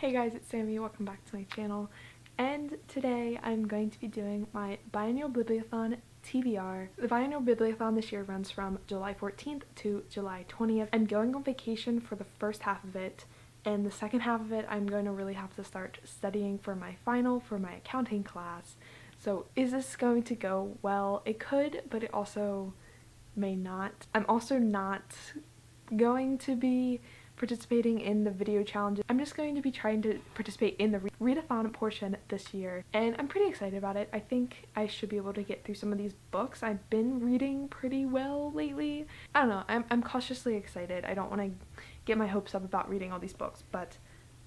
Hey guys, it's Sammy, welcome back to my channel, and today I'm going to be doing my Biannual Bibliothon TBR. The Biannual Bibliothon this year runs from July 14th to July 20th. I'm going on vacation for the first half of it, and the second half of it I'm going to really have to start studying for my final for my accounting class. So is this going to go well? It could, but it also may not. I'm also not going to be participating in the video challenges. I'm just going to be trying to participate in the readathon portion this year, and I'm pretty excited about it. I think I should be able to get through some of these books. I've been reading pretty well lately. I don't know, I'm cautiously excited. I don't want to get my hopes up about reading all these books, but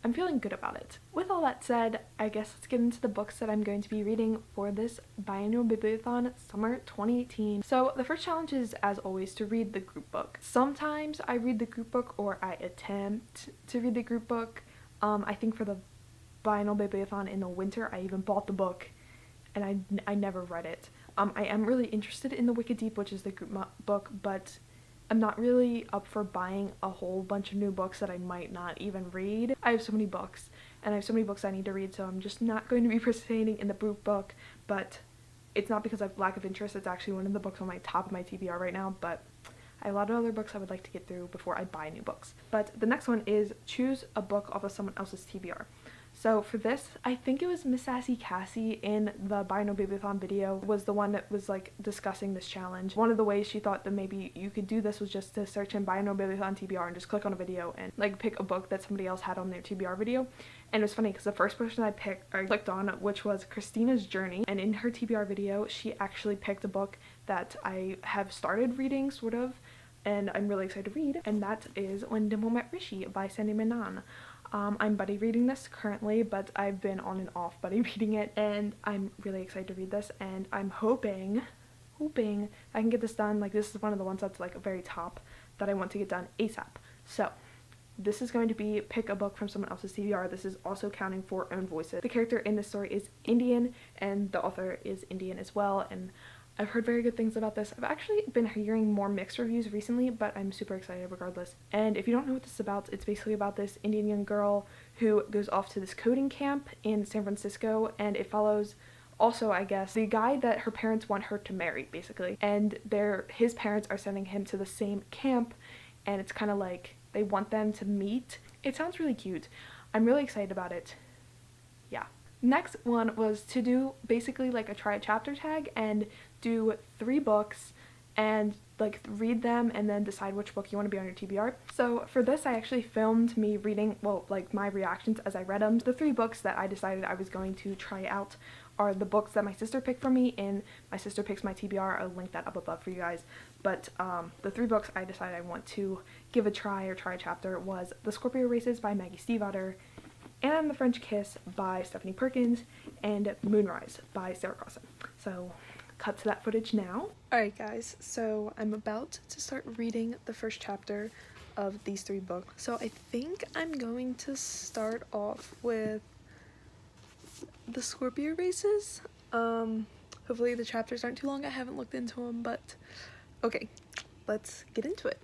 I'm feeling good about it. With all that said, I guess let's get into the books that I'm going to be reading for this Biannual Bibliothon Summer 2018. So the first challenge is, as always, to read the group book. Sometimes I read the group book, or I attempt to read the group book. I think for the Biannual Bibliothon in the winter, I even bought the book, and I never read it. I am really interested in the Wicked Deep, which is the group book, but I'm not really up for buying a whole bunch of new books that I might not even read. I have so many books, and I have so many books I need to read, so I'm just not going to be participating in the group book. But it's not because of lack of interest. It's actually one of the books on my top of my TBR right now, but I have a lot of other books I would like to get through before I buy new books. But the next one is choose a book off of someone else's TBR. So for this, I think it was Miss Sassy Cassie in the Biannual Bibliothon video was the one that was like discussing this challenge. One of the ways she thought that maybe you could do this was just to search in Biannual Bibliothon TBR and just click on a video and like pick a book that somebody else had on their TBR video. And it was funny because the first person I clicked on, which was Christina's Journey, and in her TBR video she actually picked a book that I have started reading sort of, and I'm really excited to read, and that is When Dimple Met Rishi by Sandy Manon. I'm buddy reading this currently, but I've been on and off buddy reading it, and I'm really excited to read this, and I'm hoping I can get this done. Like, this is one of the ones that's like very top that I want to get done ASAP. So this is going to be pick a book from someone else's TBR. This is also counting for own voices. The character in this story is Indian, and the author is Indian as well, and I've heard very good things about this. I've actually been hearing more mixed reviews recently, but I'm super excited regardless. And if you don't know what this is about, it's basically about this Indian young girl who goes off to this coding camp in San Francisco, and it follows also, I guess, the guy that her parents want her to marry, basically. And his parents are sending him to the same camp, and it's kind of like they want them to meet. It sounds really cute. I'm really excited about it. Yeah. Next one was to do basically like a try a chapter tag and do 3 books and like read them and then decide which book you want to be on your TBR. So for this, I actually filmed me reading, well, like my reactions as I read them. The 3 books that I decided I was going to try out are the books that my sister picked for me in My Sister Picks My TBR. I'll link that up above for you guys. But the 3 books I decided I want to give a try or try a chapter was The Scorpio Races by Maggie Stiefvater, and The French Kiss by Stephanie Perkins, and Moonrise by Sarah Carlson. So cut to that footage now. Alright guys, so I'm about to start reading the first chapter of these 3 books. So I think I'm going to start off with The Scorpio Races. Hopefully the chapters aren't too long. I haven't looked into them, but okay, let's get into it.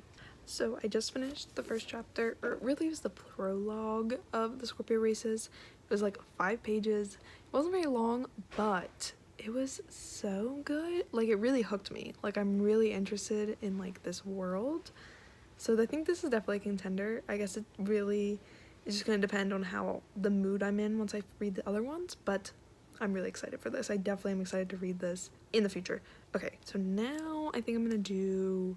So I just finished the first chapter, or really it was the prologue of The Scorpio Races. It was like 5 pages. It wasn't very long, but it was so good. Like, it really hooked me. Like, I'm really interested in like this world. So I think this is definitely a contender. I guess it really is just gonna depend on how the mood I'm in once I read the other ones, but I'm really excited for this. I definitely am excited to read this in the future. Okay, so now I think I'm gonna do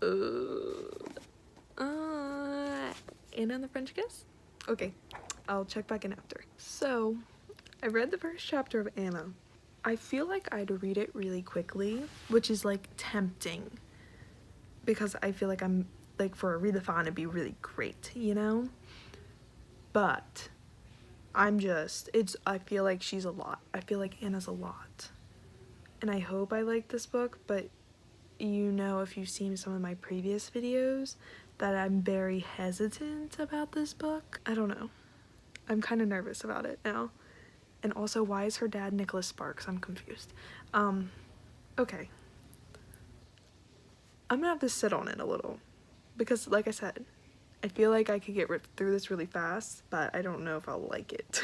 Anna and the French Kiss? Okay, I'll check back in after. So, I read the first chapter of Anna. I feel like I'd read it really quickly, which is like tempting, because I feel like I'm like, for a readathon it'd be really great, you know? But I feel like she's a lot. I feel like Anna's a lot. And I hope I like this book, but you know, if you've seen some of my previous videos, that I'm very hesitant about this book. I don't know. I'm kind of nervous about it now. And also, why is her dad Nicholas Sparks? I'm confused. Okay. I'm gonna have to sit on it a little, because like I said, I feel like I could get through this really fast, but I don't know if I'll like it.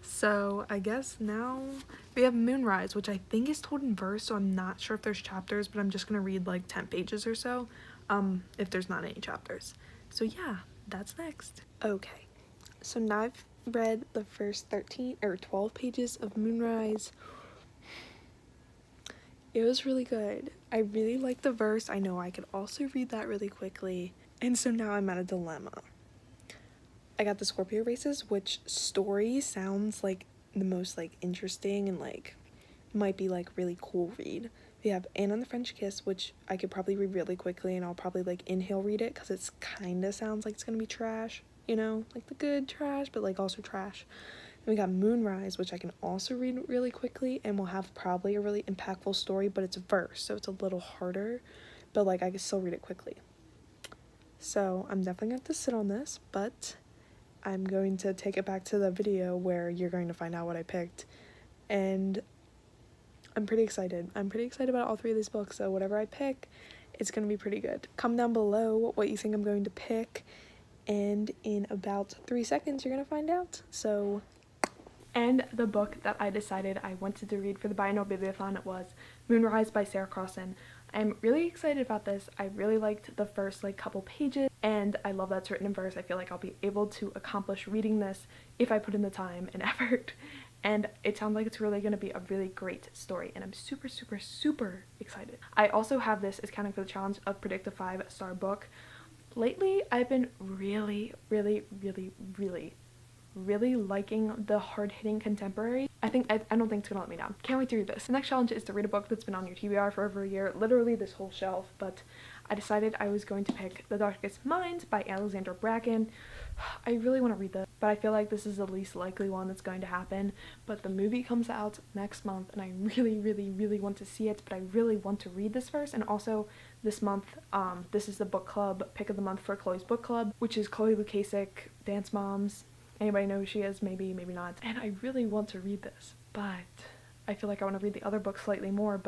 So I guess now we have Moonrise, which I think is told in verse, so I'm not sure if there's chapters, but I'm just gonna read like 10 pages or so, if there's not any chapters. So yeah, that's next. Okay, so now I've read the first 13 or 12 pages of Moonrise. It was really good. I really liked the verse. I know I could also read that really quickly, and so now I'm at a dilemma. I got the Scorpio races, which story sounds like the most like interesting and like might be like really cool read. We have Anne and the French Kiss, which I could probably read really quickly, and I'll probably like inhale read it because it's kind of sounds like it's gonna be trash, you know, like the good trash, but like also trash. And we got Moonrise, which I can also read really quickly and will have probably a really impactful story, but it's verse, so it's a little harder, but like I can still read it quickly. So I'm definitely gonna have to sit on this, but I'm going to take it back to the video where you're going to find out what I picked, and I'm pretty excited. I'm pretty excited about all three of these books, so whatever I pick, it's going to be pretty good. Comment down below what you think I'm going to pick, and in about 3 seconds you're going to find out. So, and the book that I decided I wanted to read for the Biannual Bibliothon was Moonrise by Sarah Crossan. I'm really excited about this. I really liked the first like couple pages, and I love that it's written in verse. I feel like I'll be able to accomplish reading this if I put in the time and effort, and it sounds like it's really going to be a really great story, and I'm super excited. I also have this as counting for the challenge of predict a 5-star book. Lately I've been really liking the hard-hitting contemporary. I don't think it's gonna let me down. Can't wait to read this. The next challenge is to read a book that's been on your TBR for over a year, literally this whole shelf, but I decided I was going to pick The Darkest Minds by Alexandra Bracken. I really want to read this, but I feel like this is the least likely one that's going to happen, but the movie comes out next month, and I really want to see it, but I really want to read this first. And also this month, this is the book club pick of the month for Chloe's book club, which is Chloe Lukasik, Dance Moms. Anybody know who she is? Maybe not. And I really want to read this, but I feel like I want to read the other book slightly more,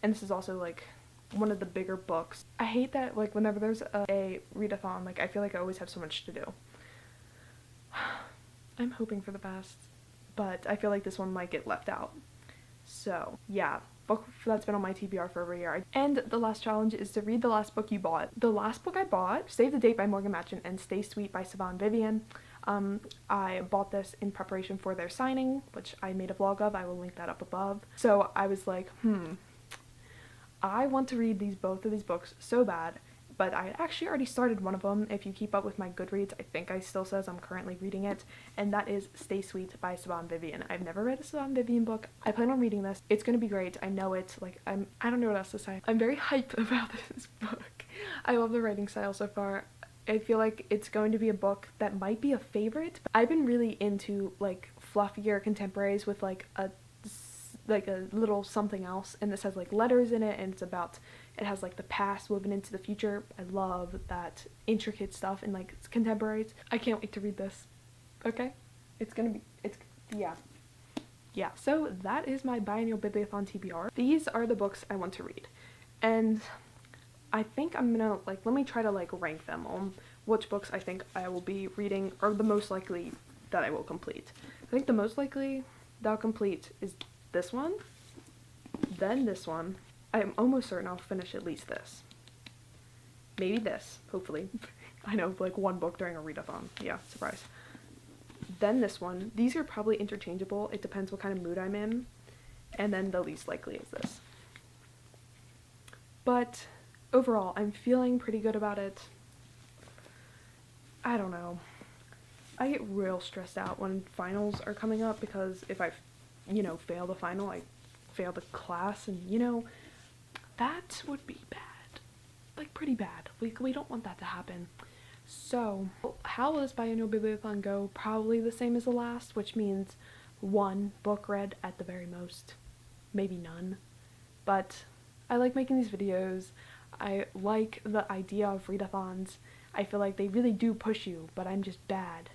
and this is also like one of the bigger books. I hate that like whenever there's a readathon, like I feel like I always have so much to do. I'm hoping for the best, but I feel like this one might get left out. So yeah, book that's been on my TBR for over a year. And the last challenge is to read the last book you bought. The last book I bought, Save the Date by Morgan Matchett and Stay Sweet by Siobhan Vivian. I bought this in preparation for their signing, which I made a vlog of. I will link that up above. So I was like, I want to read both of these books so bad, but I actually already started one of them. If you keep up with my Goodreads, I think I still says I'm currently reading it, and that is Stay Sweet by Siobhan Vivian. I've never read a Siobhan Vivian book. I plan on reading this. It's gonna be great. I know it. Like I don't know what else to say. I'm very hyped about this book. I love the writing style so far. I feel like it's going to be a book that might be a favorite. I've been really into like fluffier contemporaries with like a little something else, and this has like letters in it, and it has like the past woven into the future. I love that intricate stuff in like contemporaries. I can't wait to read this. Okay, yeah. So that is my Biannual Bibliothon TBR. These are the books I want to read, and I think I'm gonna like let me try to like rank them on which books I think I will be reading, or the most likely that I will complete. I think the most likely that I'll complete is this one, then this one. I'm almost certain I'll finish at least this. Maybe this, hopefully. I know, like one book during a readathon. Yeah, surprise. Then this one. These are probably interchangeable. It depends what kind of mood I'm in. And then the least likely is this. But overall, I'm feeling pretty good about it. I don't know. I get real stressed out when finals are coming up, because if I, fail the final, I fail the class, and, that would be bad. Like, pretty bad. We don't want that to happen. So, how will this Biannual Bibliothon go? Probably the same as the last, which means 1 book read at the very most. Maybe none. But I like making these videos. I like the idea of readathons. I feel like they really do push you, but I'm just bad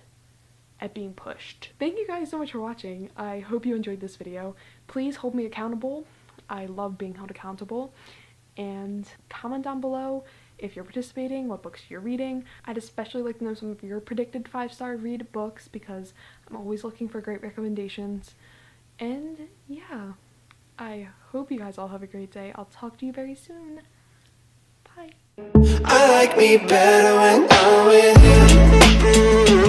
at being pushed. Thank you guys so much for watching. I hope you enjoyed this video. Please hold me accountable. I love being held accountable. And comment down below if you're participating, what books you're reading. I'd especially like to know some of your predicted 5-star read books because I'm always looking for great recommendations. And yeah, I hope you guys all have a great day. I'll talk to you very soon. Bye. I like me better when I'm with you.